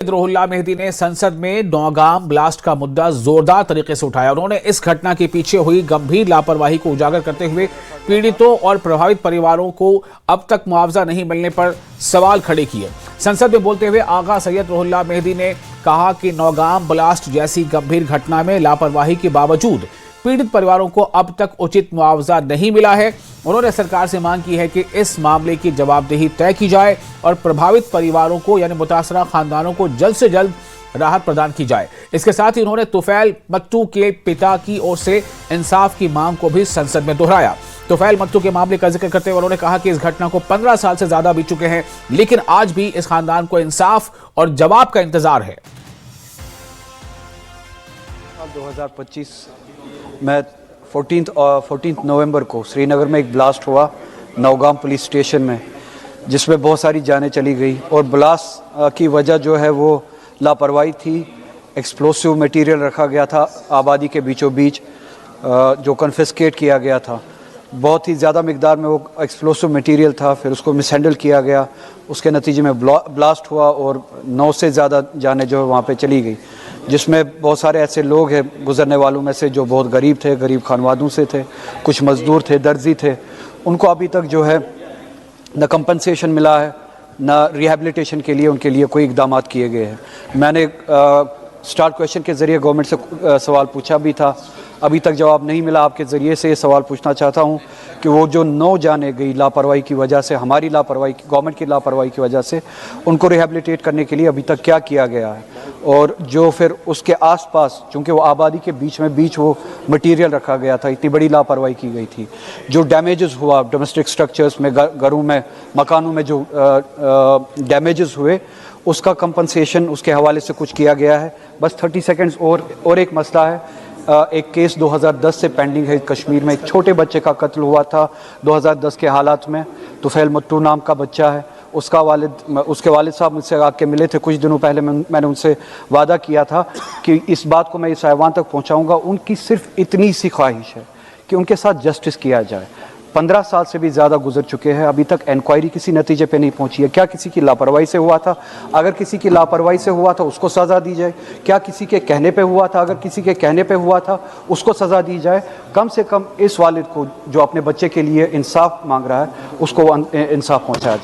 Ruhollah Mehdi ने संसद में नौगाम ब्लास्ट का मुद्दा जोरदार तरीके से उठाया। उन्होंने इस घटना के पीछे हुई गंभीर लापरवाही को उजागर करते हुए पीड़ितों और प्रभावित परिवारों को अब तक मुआवजा नहीं मिलने पर सवाल खड़े किए। संसद में बोलते हुए आगा सैयद रुहुल्लाह मेहदी ने कहा कि नौगाम ब्लास्ट जैसी गंभीर घटना में लापरवाही के बावजूद पीड़ित परिवारों को अब तक उचित मुआवजा नहीं मिला है। उन्होंने सरकार से मांग की है कि इस मामले की जवाबदेही तय की जाए और प्रभावित परिवारों को यानी मुतासरा खानदानों को जल्द से जल्द राहत प्रदान की जाए। इसके साथ ही उन्होंने तुफैल मत्तू के पिता की ओर से इंसाफ की मांग को भी संसद में दोहराया। तुफैल मत्तू के मामले का जिक्र करते हुए उन्होंने कहा कि इस घटना को 15 साल से ज्यादा बीत चुके हैं, लेकिन आज भी इस खानदान को इंसाफ और जवाब का इंतजार है। 2025 में 14 नवंबर को श्रीनगर में एक ब्लास्ट हुआ नौगाम पुलिस स्टेशन में, जिसमें बहुत सारी जानें चली गई और ब्लास्ट की वजह जो है वो लापरवाही थी। एक्सप्लोसिव मटेरियल रखा गया था आबादी के बीचों बीच, जो कन्फिस्केट किया गया था। बहुत ही ज़्यादा मिकदार में वो एक्सप्लोसिव मटेरियल था, फिर उसको मिसहैंडल किया गया। उसके नतीजे में ब्लास्ट हुआ और 9 से ज़्यादा जानें जो है वहाँ पे चली गई, जिसमें बहुत सारे ऐसे लोग हैं गुजरने वालों में से जो बहुत गरीब थे, गरीब खानवादों से थे, कुछ मज़दूर थे, दर्जी थे। उनको अभी तक जो है न कंपनसेशन मिला है, न रिहैबिलिटेशन के लिए उनके लिए कोई इकदाम किए गए हैं। मैंने स्टार्ट क्वेश्चन के ज़रिए गवर्नमेंट से सवाल पूछा भी था, अभी तक जवाब नहीं मिला। आपके ज़रिए से ये सवाल पूछना चाहता हूँ कि वो जो 9 जानें गई लापरवाही की वजह से, हमारी लापरवाही, गवर्नमेंट की लापरवाही की वजह से, उनको रिहैबिलिटेट करने के लिए अभी तक क्या किया गया है। और जो फिर उसके आसपास, चूँकि वो आबादी के बीच वो मटेरियल रखा गया था, इतनी बड़ी लापरवाही की गई थी। जो डैमेजेस हुआ डोमेस्टिक स्ट्रक्चर्स में, घरों में, मकानों में जो डैमेजेस हुए, उसका कंपनसेशन उसके हवाले से कुछ किया गया है। बस 30 सेकेंड्स और एक मसला है। एक केस 2010 से पेंडिंग है कश्मीर में। एक छोटे बच्चे का कत्ल हुआ था 2010 के हालात में। तुफैल मत्तू नाम का बच्चा है। उसके वालिद साहब मुझसे आके मिले थे कुछ दिनों पहले। मैंने उनसे वादा किया था कि इस बात को मैं इस ऐवान तक पहुंचाऊंगा। उनकी सिर्फ इतनी सी ख्वाहिश है कि उनके साथ जस्टिस किया जाए। 15 साल से भी ज़्यादा गुजर चुके हैं, अभी तक इंक्वायरी किसी नतीजे पे नहीं पहुंची है। क्या किसी की लापरवाही से हुआ था? अगर किसी की लापरवाही से हुआ था उसको सज़ा दी जाए। क्या किसी के कहने पे हुआ था? अगर किसी के कहने पे हुआ था उसको सज़ा दी जाए। कम से कम इस वालिद को जो अपने बच्चे के लिए इंसाफ मांग रहा है उसको इंसाफ पहुँचाया जाए।